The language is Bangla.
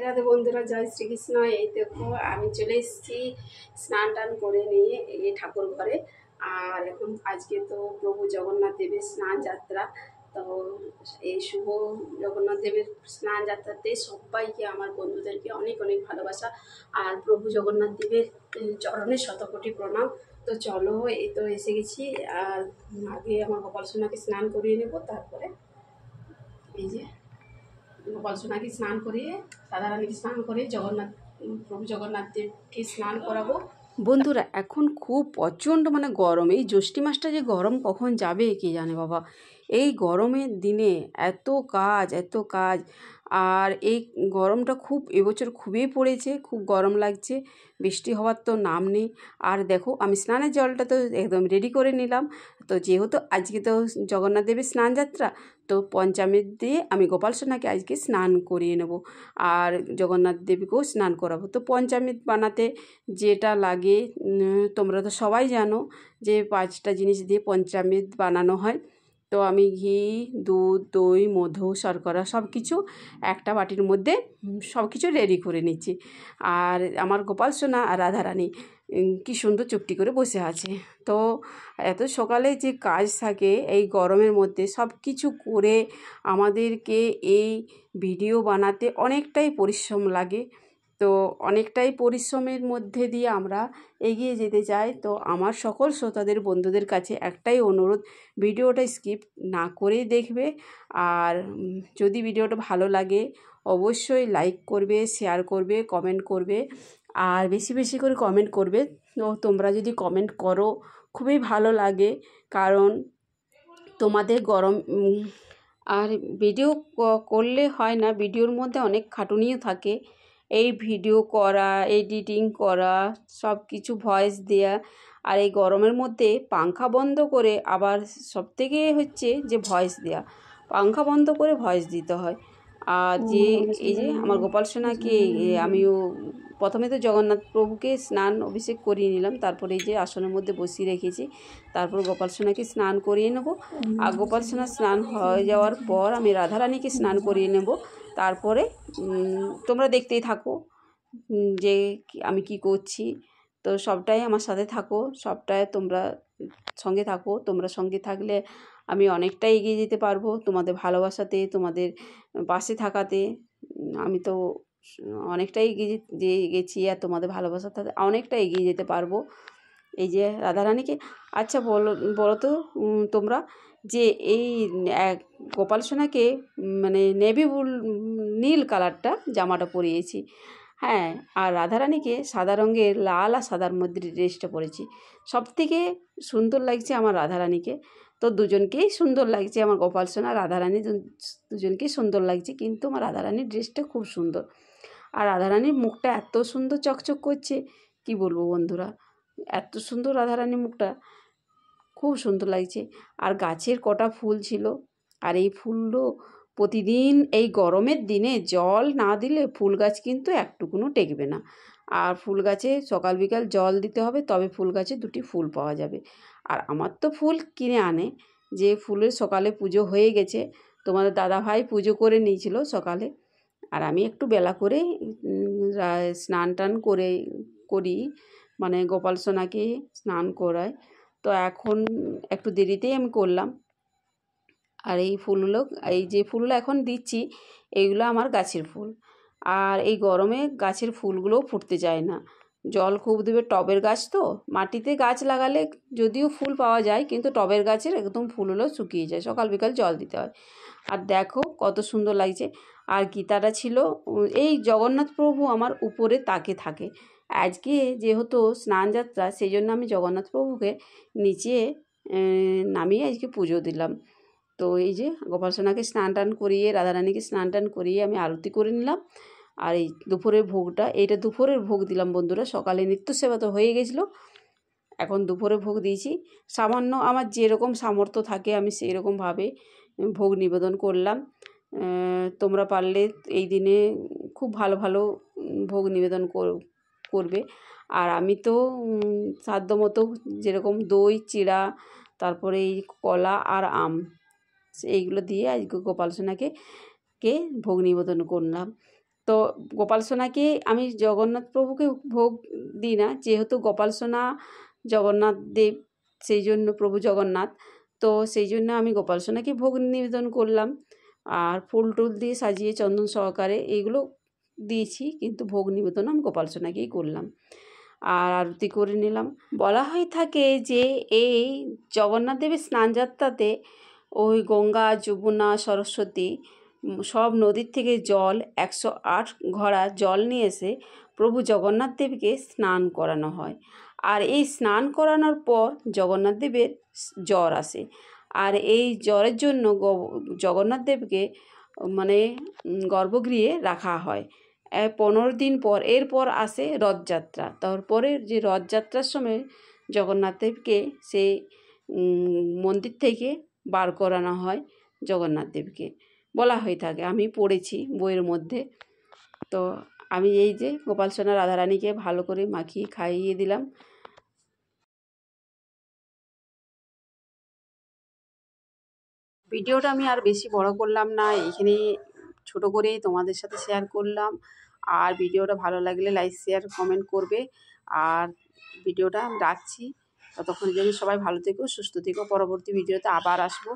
রাধে বন্ধুরা, জয় শ্রীকৃষ্ণ। এই দেখো আমি চলে এসেছি স্নান টান করে নিয়ে এই ঠাকুর ঘরে। আর এখন আজকে তো প্রভু জগন্নাথ দেবের স্নান যাত্রা। তো এই শুভ জগন্নাথ দেবের স্নান যাত্রাতে সবাইকে, আমার বন্ধুদেরকে অনেক অনেক ভালোবাসা আর প্রভু জগন্নাথ দেবের চরণে শতকোটি প্রণাম। তো চলো, এই তো এসে গেছি। আর আগে আমার গোপাল সোনাকে স্নান করিয়ে নেব, তারপরে এই যে গোপাল সোনাকে স্নান করিয়ে, রাধারানীকে স্নান করিয়ে প্রভু জগন্নাথ দেবকে স্নান করাবো। বন্ধুরা, এখন খুব প্রচণ্ড গরম। এই জ্যৈষ্ঠী মাসটা যে গরম কখন যাবে কে জানে বাবা। এই গরমের দিনে এত কাজ। আর এই গরমটা খুব এবছর খুবই পড়েছে, খুব গরম লাগছে। বৃষ্টি হওয়ার তো নাম নেই। আর দেখো, আমি স্নানের জলটা তো একদম রেডি করে নিলাম। তো যেহেতু আজকে তো জগন্নাথ দেবের স্নান যাত্রা, তো পঞ্চামৃত দিয়ে আমি গোপাল সোনাকে আজকে স্নান করিয়ে নেব আর জগন্নাথ দেবীকেও স্নান করাবো। তো পঞ্চামৃত বানাতে যেটা লাগে তোমরা তো সবাই জানো যে 5টা জিনিস দিয়ে পঞ্চামৃত বানানো হয়। তো আমি ঘি, দুধ, দই, মধু, শর্করা সব কিছু একটা বাটির মধ্যে সব কিছু রেডি করে নিচ্ছি। আর আমার গোপাল সোনা আর রাধারানী কি সুন্দর চুপটি করে বসে আছে। তো এত সকালে যে কাজ থাকে এই গরমের মধ্যে, সব কিছু করে আমাদেরকে এই ভিডিও বানাতে অনেকটাই পরিশ্রম লাগে। তো অনেকটাই পরিশ্রমের মধ্যে দিয়ে আমরা এগিয়ে যেতে চাই। তো আমার সকল শ্রোতাদের বন্ধুদের কাছে একটাই অনুরোধ, ভিডিওটা স্কিপ না করেই দেখবে। আর যদি ভিডিওটা ভালো লাগে অবশ্যই লাইক করবে, শেয়ার করবে, কমেন্ট করবে। আর বেশি বেশি করে কমেন্ট করবে। তো তোমরা যদি কমেন্ট করো খুবই ভালো লাগে, কারণ তোমাদের গরম আর ভিডিও করলে হয় না, ভিডিওর মধ্যে অনেক খাটুনিও থাকে। এই ভিডিও করা, এডিটিং করা, সব কিছু ভয়েস দেয়া। আর এই গরমের মধ্যে পাংখা বন্ধ করে, আবার সবথেকে হচ্ছে যে ভয়েস দেয়া, পাংখা বন্ধ করে ভয়েস দিতে হয়। আর যে এই যে আমার গোপাল সোনাকে আমিও প্রথমে তো জগন্নাথ প্রভুকে স্নান অভিষেক করিয়ে নিলাম, তারপরে এই যে আসনের মধ্যে বসিয়ে রেখেছি, তারপর গোপাল সোনাকে স্নান করিয়ে নেব। আর গোপাল সোনা স্নান হয়ে যাওয়ার পর আমি রাধারানীকে স্নান করিয়ে নেব। তারপরে তোমরা দেখতেই থাকো যে আমি কি করছি। তো সবটাই আমার সাথে থাকো, সবটাই তোমরা সঙ্গে থাকো। তোমরা সঙ্গে থাকলে আমি অনেকটাই এগিয়ে যেতে পারবো তোমাদের ভালোবাসাতে, তোমাদের পাশে থাকাতে। আমি তো অনেকটাই এগিয়ে গেছি, আর তোমাদের ভালোবাসাতে অনেকটা এগিয়ে যেতে পারবো। এই যে রাধারানীকে, আচ্ছা বলো তো তোমরা যে এই গোপাল সোনাকে নেভি নীল কালারটা জামাটা পরিয়েছি, হ্যাঁ। আর রাধারানীকে সাদা রঙের লাল আর সাদার মধ্যে ড্রেসটা পরেছি। সব থেকে সুন্দর লাগছে আমার রাধারানীকে। তো দুজনকেই সুন্দর লাগছে, আমার গোপাল সোনা রাধারানী দুজনকেই সুন্দর লাগছে, কিন্তু আমার রাধারানীর ড্রেসটা খুব সুন্দর। আর রাধারানীর মুখটা এত সুন্দর চকচক করছে, কি বলবো বন্ধুরা, এত সুন্দর রাধারানীর মুখটা, খুব সুন্দর লাগছে। আর গাছের কটা ফুল ছিল, আর এই ফুলও প্রতিদিন এই গরমের দিনে জল না দিলে ফুল গাছ কিন্তু একটুকুনও টেকবে না। আর ফুল গাছে সকাল বিকাল জল দিতে হবে, তবে ফুল গাছে 2টি ফুল পাওয়া যাবে। আর আমার তো ফুল কিনে আনে, যে ফুলের সকালে পুজো হয়ে গেছে, তোমাদের দাদাভাই পুজো করে নিয়েছিল সকালে। আর আমি একটু বেলা করে স্নান টান করি, গোপাল সোনাকে স্নান করাই। তো এখন একটু দেরিতেই আমি করলাম। আর এই ফুলগুলো, এই যে ফুলগুলো এখন দিচ্ছি, এইগুলো আমার গাছের ফুল। আর এই গরমে গাছের ফুলগুলোও ফুটতে চায় না, জল খুব দেবে। টবের গাছ তো, মাটিতে গাছ লাগালে যদিও ফুল পাওয়া যায়, কিন্তু টবের গাছের একদম ফুলগুলো শুকিয়ে যায়, সকাল বিকাল জল দিতে হয়। আর দেখো কত সুন্দর লাগছে। আর গীতাটা ছিল, এই জগন্নাথ প্রভু আমার উপরে তাকে থাকে। আজকে যেহেতু স্নান যাত্রা, সেই জন্য আমি জগন্নাথ প্রভুকে নিচে নামিয়ে আজকে পুজো দিলাম। তো এই যে গোপাল সোনাকে স্নান টান করিয়ে, রাধারানীকে স্নান টান করিয়ে আমি আরতি করে নিলাম। আর এই দুপুরের ভোগটা, এইটা দুপুরের ভোগ দিলাম বন্ধুরা। সকালে নিত্য সেবা তো হয়ে গেছিলো, এখন দুপুরে ভোগ দিয়েছি। সামান্য আমার যেরকম সামর্থ্য থাকে আমি সেই রকমভাবে ভোগ নিবেদন করলাম। তোমরা পারলে এই দিনে খুব ভালো ভালো ভোগ নিবেদন করবে। আর আমি তো সাধ্যমতো যেরকম দই, চিড়া, তারপরে এই কলা আর আম, এইগুলো দিয়ে আজকে গোপাল সোনাকে ভোগ নিবেদন করলাম। তো গোপাল সোনাকে আমি জগন্নাথ প্রভুকে ভোগ দিই না, যেহেতু গোপাল সোনা জগন্নাথ দেব, সেই জন্য প্রভু জগন্নাথ, তো সেই জন্য আমি গোপাল সোনাকে ভোগ নিবেদন করলাম। আর ফুল টুল দিয়ে সাজিয়ে চন্দন সহকারে এইগুলো দিয়েছি, কিন্তু ভোগ নিবেদন আমি গোপাল সোনাকেই করলাম আর আরতি করে নিলাম। বলা হয়ে থাকে যে এই জগন্নাথ দেবের স্নানযাত্রাতে ওই গঙ্গা, যমুনা, সরস্বতী সব নদীর থেকে জল 108 ঘড়া জল নিয়ে এসে প্রভু জগন্নাথ দেবকে স্নান করানো হয়। আর এই স্নান করানোর পর জগন্নাথ দেবের জ্বর আসে, আর এই জ্বরের জন্য জগন্নাথ দেবকে মানে গর্ভগৃহে রাখা হয় 15 দিন পর। এরপর আসে রথযাত্রা। তারপরে যে রথযাত্রার সময় জগন্নাথ দেবকে সেই মন্দির থেকে বার করানো হয় জগন্নাথ দেবকে, বলা হয়ে থাকে, আমি পড়েছি বইয়ের মধ্যে। তো আমি এই যে গোপাল সোনা রাধারানীকে ভালো করে মাখিয়ে খাইয়ে দিলাম। ভিডিওটা আমি আর বেশি বড় করলাম না, এখানে ছোট করেই তোমাদের সাথে শেয়ার করলাম। আর ভিডিওটা ভালো লাগলে লাইক, শেয়ার, কমেন্ট করবে। আর ভিডিওটা আমি রাখছি, ততক্ষণ জন্য সবাই ভালো থেকো, সুস্থ থেকো। পরবর্তী ভিডিওতে আবার আসবো।